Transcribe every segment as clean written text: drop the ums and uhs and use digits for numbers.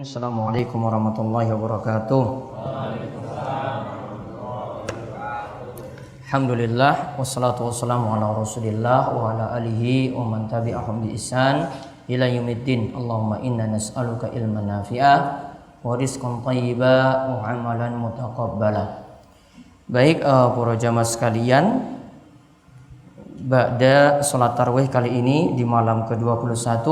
Assalamualaikum warahmatullahi wabarakatuh. Alhamdulillah wassalatu wassalamu ala Rasulillah wa ala alihi wa man tabi'ahum bi ihsan ila yaumiddin. Allahumma inna nas'aluka ilman nafi'ah wa rizqan thayyiba wa amalan mutaqabbala. Baik para jamaah sekalian, ba'da salat tarawih kali ini di malam ke-21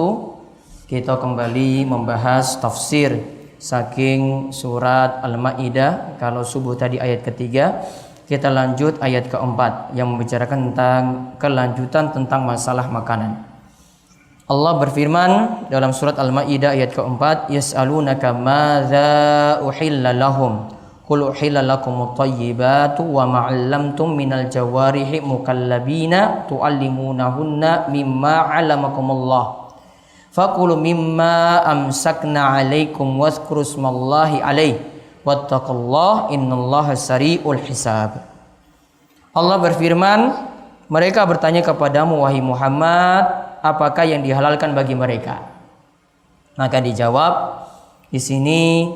kita kembali membahas tafsir saking surat Al-Maidah. Kalau subuh tadi ayat ketiga, kita lanjut ayat keempat yang membicarakan tentang kelanjutan tentang masalah makanan. Allah berfirman dalam surat Al-Maidah ayat keempat, yas'alunaka madza uhilla lahum qul uhilla lakumut thayyibatu wa ma 'allamtum minal jawarihi mukallabina tu'allimunahunna mimma 'allamakumullah fakulu mimma amsakna 'alaikum wadhkuru ismallahi 'alaihi wattaqullah innallaha sari'ul hisab. Allah berfirman, mereka bertanya kepadamu wahai Muhammad, apakah yang dihalalkan bagi mereka? Maka dijawab di sini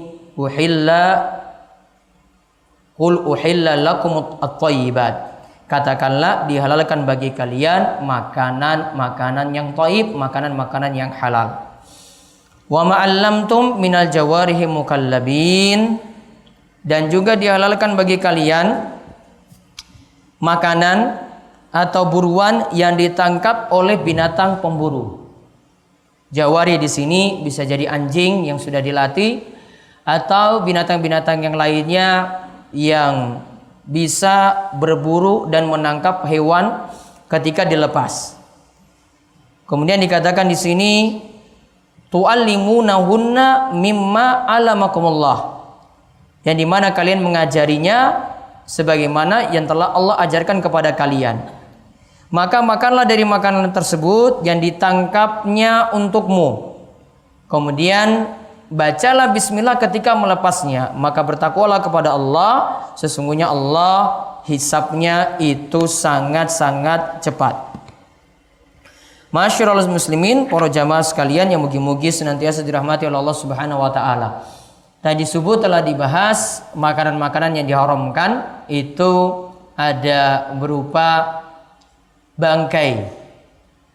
qul uhilla lakum at-thayyibat. Katakanlah dihalalkan bagi kalian makanan-makanan yang thayyib, makanan-makanan yang halal. Wa ma'allamtum minal jawarihi mukallabin, dan juga dihalalkan bagi kalian makanan atau buruan yang ditangkap oleh binatang pemburu. Jawari di sini bisa jadi anjing yang sudah dilatih atau binatang-binatang yang lainnya yang bisa berburu dan menangkap hewan ketika dilepas. Kemudian dikatakan di sini tu'allimunahunna mimma 'allamakumullah, yang dimana kalian mengajarinya sebagaimana yang telah Allah ajarkan kepada kalian. Maka makanlah dari makanan tersebut yang ditangkapnya untukmu. Kemudian bacalah bismillah ketika melepasnya, maka bertakwalah kepada Allah, sesungguhnya Allah hisabnya itu sangat-sangat cepat. Masyarul muslimin, para jamaah sekalian yang mugi-mugi senantiasa dirahmati oleh Allah Subhanahu wa taala. Tadi subuh telah dibahas makanan-makanan yang diharamkan, itu ada berupa bangkai,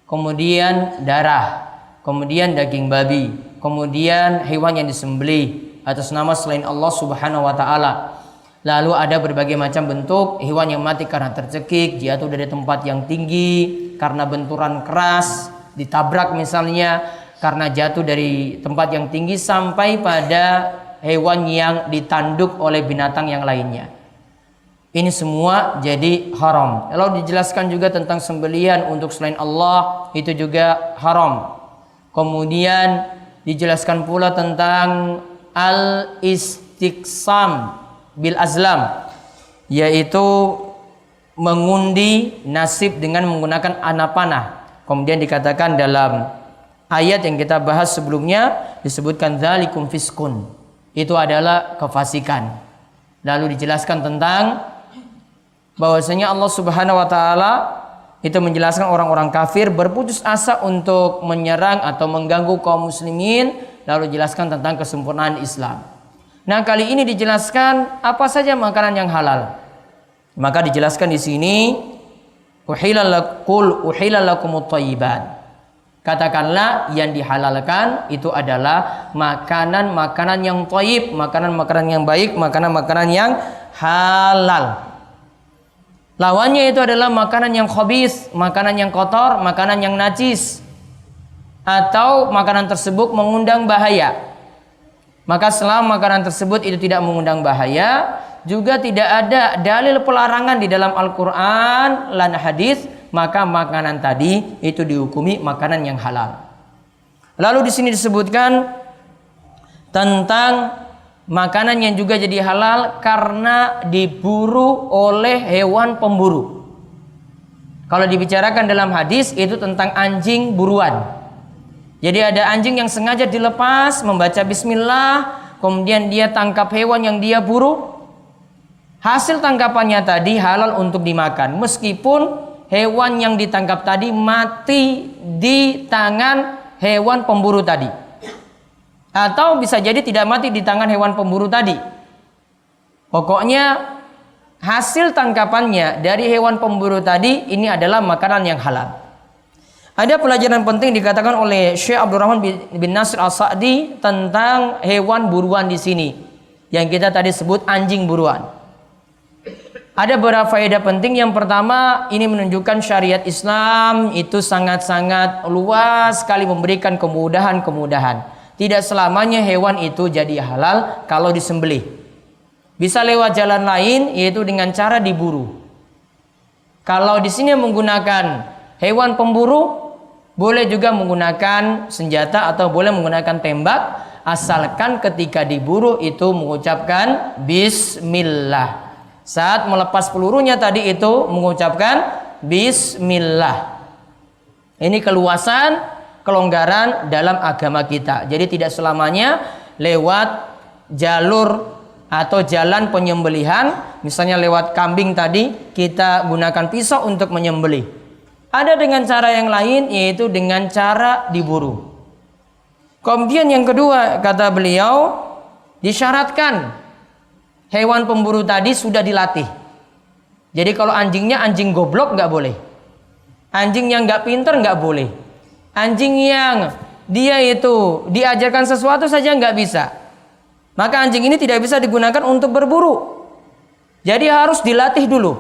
kemudian darah, kemudian daging babi, kemudian hewan yang disembelih atas nama selain Allah Subhanahu wa taala. Lalu ada berbagai macam bentuk hewan yang mati karena tercekik, jatuh dari tempat yang tinggi, karena benturan keras, ditabrak misalnya, karena jatuh dari tempat yang tinggi, sampai pada hewan yang ditanduk oleh binatang yang lainnya. Ini semua jadi haram. Lalu dijelaskan juga tentang sembelihan untuk selain Allah, itu juga haram. Kemudian dijelaskan pula tentang al-istiqsam bil azlam, yaitu mengundi nasib dengan menggunakan anak panah. Kemudian dikatakan dalam ayat yang kita bahas sebelumnya, disebutkan dzalikum fiskun, itu adalah kefasikan. Lalu dijelaskan tentang bahwasanya Allah Subhanahu wa taala itu menjelaskan orang-orang kafir berputus asa untuk menyerang atau mengganggu kaum muslimin, lalu dijelaskan tentang kesempurnaan Islam. Nah, kali ini dijelaskan apa saja makanan yang halal. Maka dijelaskan di sini uhilla lakumut thayyibat. Katakanlah yang dihalalkan itu adalah makanan-makanan yang thayyib, makanan-makanan yang baik, makanan-makanan yang halal. Lawannya itu adalah makanan yang khabith, makanan yang kotor, makanan yang najis, atau makanan tersebut mengundang bahaya. Maka selama makanan tersebut itu tidak mengundang bahaya, juga tidak ada dalil pelarangan di dalam Al-Quran dan hadis, maka makanan tadi itu dihukumi makanan yang halal. Lalu di sini disebutkan tentang makanan yang juga jadi halal karena diburu oleh hewan pemburu. Kalau dibicarakan dalam hadis itu tentang anjing buruan. Jadi ada anjing yang sengaja dilepas, membaca bismillah, kemudian dia tangkap hewan yang dia buru. Hasil tangkapannya tadi halal untuk dimakan, meskipun hewan yang ditangkap tadi mati di tangan hewan pemburu tadi. Atau bisa jadi tidak mati di tangan hewan pemburu tadi. Pokoknya hasil tangkapannya dari hewan pemburu tadi ini adalah makanan yang halal. Ada pelajaran penting dikatakan oleh Syekh Abdurrahman bin Nasir As-Sa'di tentang hewan buruan di sini. Yang kita tadi sebut anjing buruan. Ada beberapa faedah penting. Yang pertama, ini menunjukkan syariat Islam itu sangat-sangat luas sekali memberikan kemudahan-kemudahan. Tidak selamanya hewan itu jadi halal kalau disembelih. Bisa lewat jalan lain, yaitu dengan cara diburu. Kalau di sini menggunakan hewan pemburu, boleh juga menggunakan senjata atau boleh menggunakan tembak, asalkan ketika diburu itu mengucapkan bismillah. Saat melepas pelurunya tadi itu mengucapkan bismillah. Ini keluasan, kelonggaran dalam agama kita. Jadi tidak selamanya lewat jalur atau jalan penyembelihan, misalnya lewat kambing tadi kita gunakan pisau untuk menyembelih. Ada dengan cara yang lain, yaitu dengan cara diburu. Kemudian yang kedua, kata beliau, disyaratkan hewan pemburu tadi sudah dilatih. Jadi kalau anjingnya anjing goblok nggak boleh, anjing yang nggak pinter nggak boleh, anjing yang dia itu diajarkan sesuatu saja nggak bisa, maka anjing ini tidak bisa digunakan untuk berburu. Jadi harus dilatih dulu.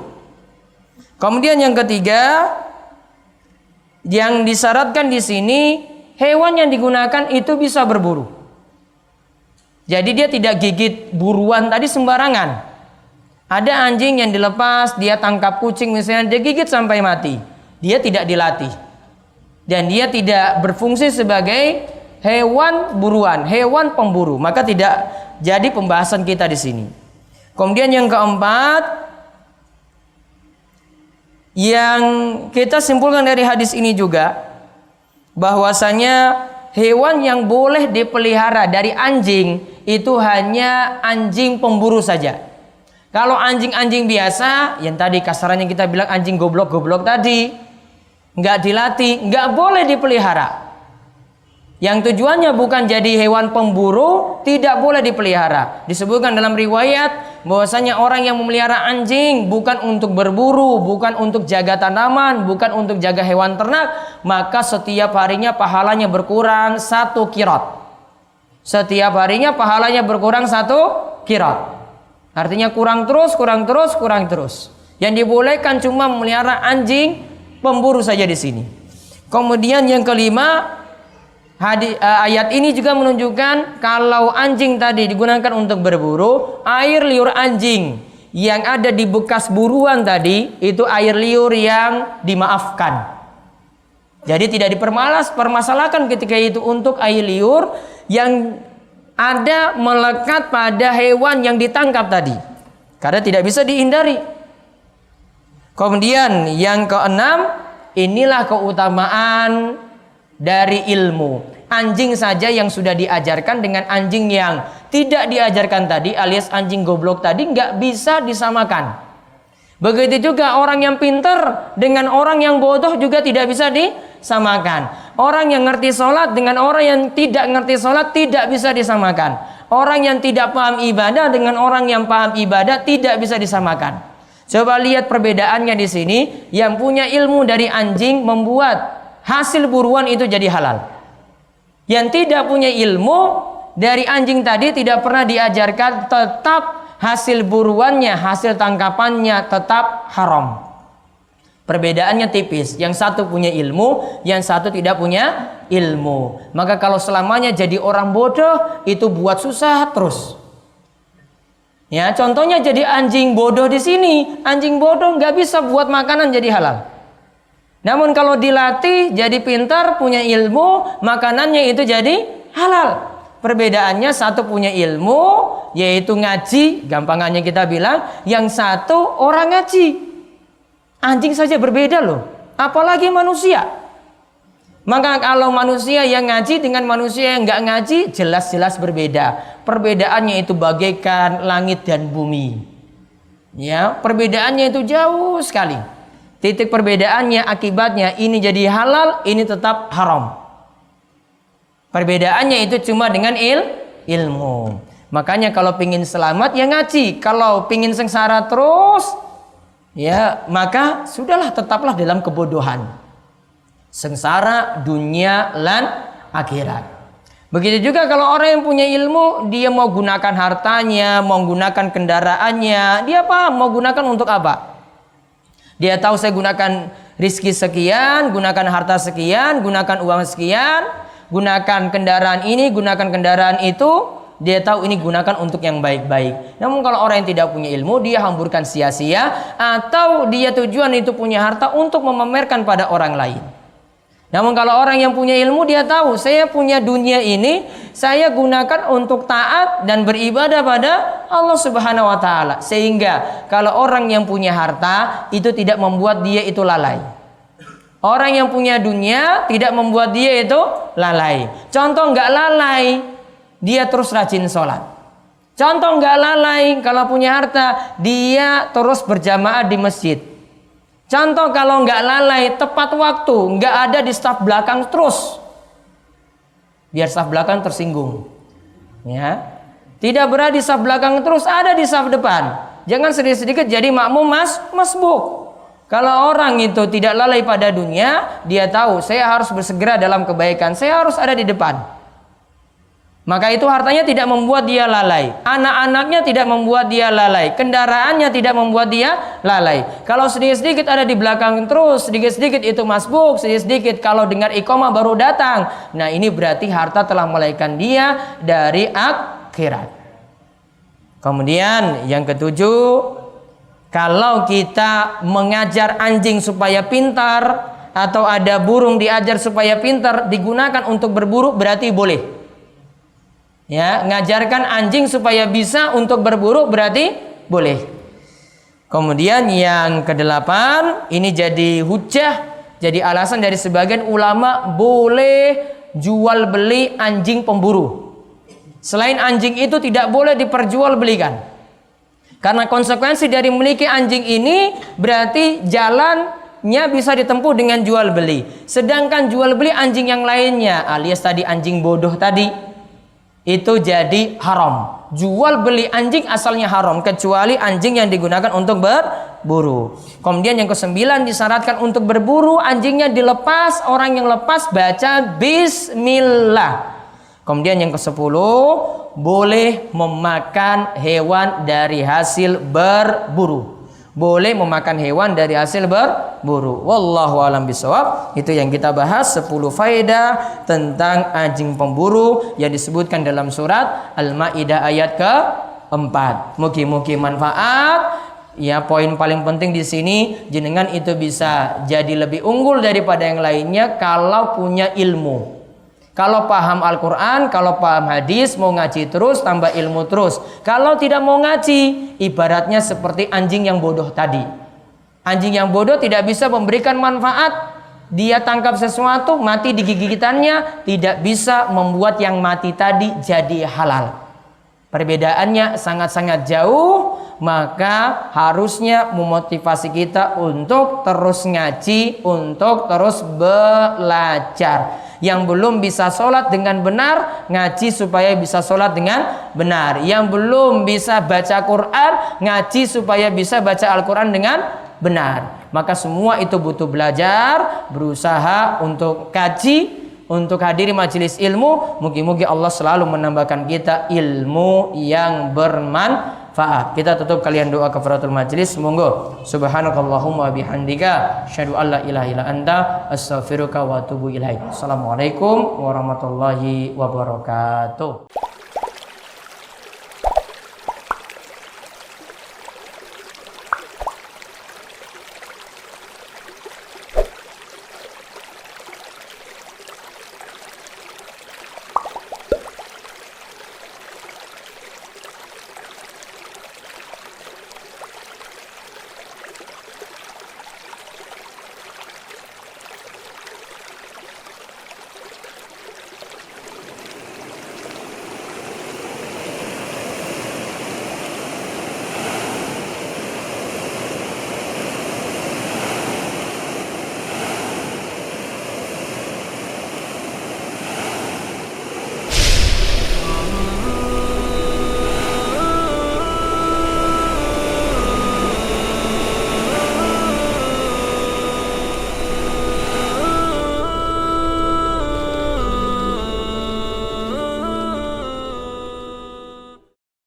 Kemudian yang ketiga, yang disyaratkan di sini hewan yang digunakan itu bisa berburu. Jadi dia tidak gigit buruan tadi sembarangan. Ada anjing yang dilepas, dia tangkap kucing misalnya, dia gigit sampai mati. Dia tidak dilatih. Dan dia tidak berfungsi sebagai hewan buruan, hewan pemburu. Maka tidak jadi pembahasan kita di sini. Kemudian yang keempat, yang kita simpulkan dari hadis ini juga, bahwasanya hewan yang boleh dipelihara dari anjing itu hanya anjing pemburu saja. Kalau anjing-anjing biasa, yang tadi kasarannya kita bilang anjing goblok-goblok tadi, nggak dilatih, nggak boleh dipelihara. Yang tujuannya bukan jadi hewan pemburu, tidak boleh dipelihara. Disebutkan dalam riwayat bahwasanya orang yang memelihara anjing bukan untuk berburu, bukan untuk jaga tanaman, bukan untuk jaga hewan ternak, maka setiap harinya pahalanya berkurang 1 qirat. Setiap harinya pahalanya berkurang 1 qirat. Artinya kurang terus. Yang dibolehkan cuma memelihara anjing pemburu saja di sini. Kemudian yang kelima, ayat ini juga menunjukkan kalau anjing tadi digunakan untuk berburu, air liur anjing yang ada di bekas buruan tadi itu air liur yang dimaafkan. Jadi tidak dipermasalahkan ketika itu untuk air liur yang ada melekat pada hewan yang ditangkap tadi, karena tidak bisa dihindari. Kemudian yang keenam, inilah keutamaan dari ilmu. Anjing saja yang sudah diajarkan dengan anjing yang tidak diajarkan tadi, alias anjing goblok tadi, nggak bisa disamakan. Begitu juga orang yang pintar dengan orang yang bodoh juga tidak bisa disamakan. Orang yang ngerti sholat dengan orang yang tidak ngerti sholat tidak bisa disamakan. Orang yang tidak paham ibadah dengan orang yang paham ibadah tidak bisa disamakan. Coba lihat perbedaannya di sini. Yang punya ilmu dari anjing membuat hasil buruan itu jadi halal. Yang tidak punya ilmu dari anjing tadi tidak pernah diajarkan, tetap hasil buruannya, hasil tangkapannya tetap haram. Perbedaannya tipis. Yang satu punya ilmu, yang satu tidak punya ilmu. Maka kalau selamanya jadi orang bodoh, itu buat susah terus. Ya, contohnya jadi anjing bodoh di sini. Anjing bodoh nggak bisa buat makanan jadi halal. Namun kalau dilatih jadi pintar, punya ilmu, makanannya itu jadi halal. Perbedaannya satu punya ilmu, yaitu ngaji, gampangannya kita bilang, yang satu orang ngaji. Anjing saja berbeda loh, apalagi manusia. Maka kalau manusia yang ngaji dengan manusia yang nggak ngaji, jelas-jelas berbeda. Perbedaannya itu bagaikan langit dan bumi. Ya, perbedaannya itu jauh sekali. Titik perbedaannya, akibatnya ini jadi halal, ini tetap haram. Perbedaannya itu cuma dengan ilmu. Makanya kalau pingin selamat ya ngaji. Kalau pingin sengsara terus, ya maka sudahlah, tetaplah dalam kebodohan. Sengsara dunia lan akhirat. Begitu juga kalau orang yang punya ilmu, dia mau gunakan hartanya, mau gunakan kendaraannya, dia paham mau gunakan untuk apa. Dia tahu saya gunakan rizki sekian, gunakan harta sekian, gunakan uang sekian, gunakan kendaraan ini, gunakan kendaraan itu. Dia tahu ini gunakan untuk yang baik-baik. Namun kalau orang yang tidak punya ilmu, dia hamburkan sia-sia, atau dia tujuan itu punya harta untuk memamerkan pada orang lain. Namun kalau orang yang punya ilmu, dia tahu saya punya dunia ini, saya gunakan untuk taat dan beribadah pada Allah Subhanahu wa taala. Sehingga kalau orang yang punya harta itu tidak membuat dia itu lalai. Orang yang punya dunia tidak membuat dia itu lalai. Contoh nggak lalai, dia terus rajin sholat. Contoh nggak lalai, kalau punya harta dia terus berjamaah di masjid. Contoh kalau nggak lalai, tepat waktu, nggak ada di saf belakang terus, biar saf belakang tersinggung. Ya, tidak berada di saf belakang terus, ada di saf depan. Jangan sedikit-sedikit jadi makmum masbuk. Kalau orang itu tidak lalai pada dunia, dia tahu saya harus bersegera dalam kebaikan, saya harus ada di depan. Maka itu hartanya tidak membuat dia lalai, anak-anaknya tidak membuat dia lalai, kendaraannya tidak membuat dia lalai. Kalau sedikit-sedikit ada di belakang terus, sedikit-sedikit itu masbuk, sedikit-sedikit kalau dengar iqamah baru datang. Nah ini berarti harta telah melalaikan dia dari akhirat. Kemudian yang ketujuh, kalau kita mengajar anjing supaya pintar, atau ada burung diajar supaya pintar, digunakan untuk berburu, berarti boleh. Ya, ngajarkan anjing supaya bisa untuk berburu berarti boleh. Kemudian yang kedelapan, ini jadi hujjah, jadi alasan dari sebagian ulama, boleh jual beli anjing pemburu. Selain anjing itu tidak boleh diperjualbelikan. Karena konsekuensi dari memiliki anjing ini berarti jalannya bisa ditempuh dengan jual beli. Sedangkan jual beli anjing yang lainnya, alias tadi anjing bodoh tadi, itu jadi haram. Jual beli anjing asalnya haram, kecuali anjing yang digunakan untuk berburu. Kemudian yang kesembilan, disyaratkan untuk berburu anjingnya dilepas, orang yang lepas baca bismillah. Kemudian yang kesepuluh, boleh memakan hewan dari hasil berburu. Boleh memakan hewan dari hasil berburu. Wallahu a'lam bishawab. Itu yang kita bahas, 10 faedah tentang anjing pemburu yang disebutkan dalam surat Al-Maidah ayat ke-4. Mugi-mugi manfaat. Ya, poin paling penting di sini, jenengan itu bisa jadi lebih unggul daripada yang lainnya kalau punya ilmu. Kalau paham Al-Quran, kalau paham hadis, mau ngaji terus, tambah ilmu terus. Kalau tidak mau ngaji, ibaratnya seperti anjing yang bodoh tadi. Anjing yang bodoh tidak bisa memberikan manfaat. Dia tangkap sesuatu, mati digigit gigitannya, tidak bisa membuat yang mati tadi jadi halal. Perbedaannya sangat-sangat jauh, maka harusnya memotivasi kita untuk terus ngaji, untuk terus belajar. Yang belum bisa sholat dengan benar, ngaji supaya bisa sholat dengan benar. Yang belum bisa baca Quran, ngaji supaya bisa baca Al-Quran dengan benar. Maka semua itu butuh belajar, berusaha untuk kaji, untuk hadiri majelis ilmu. Mugi-mugi Allah selalu menambahkan kita ilmu yang bermanfaat. Kita tutup kalian doa kafaratul majelis. Monggo. Subhanakallahumma bihamdika asyhadu an la ilaha illa anta astaghfiruka wa atubu ilaik. Assalamualaikum warahmatullahi wabarakatuh.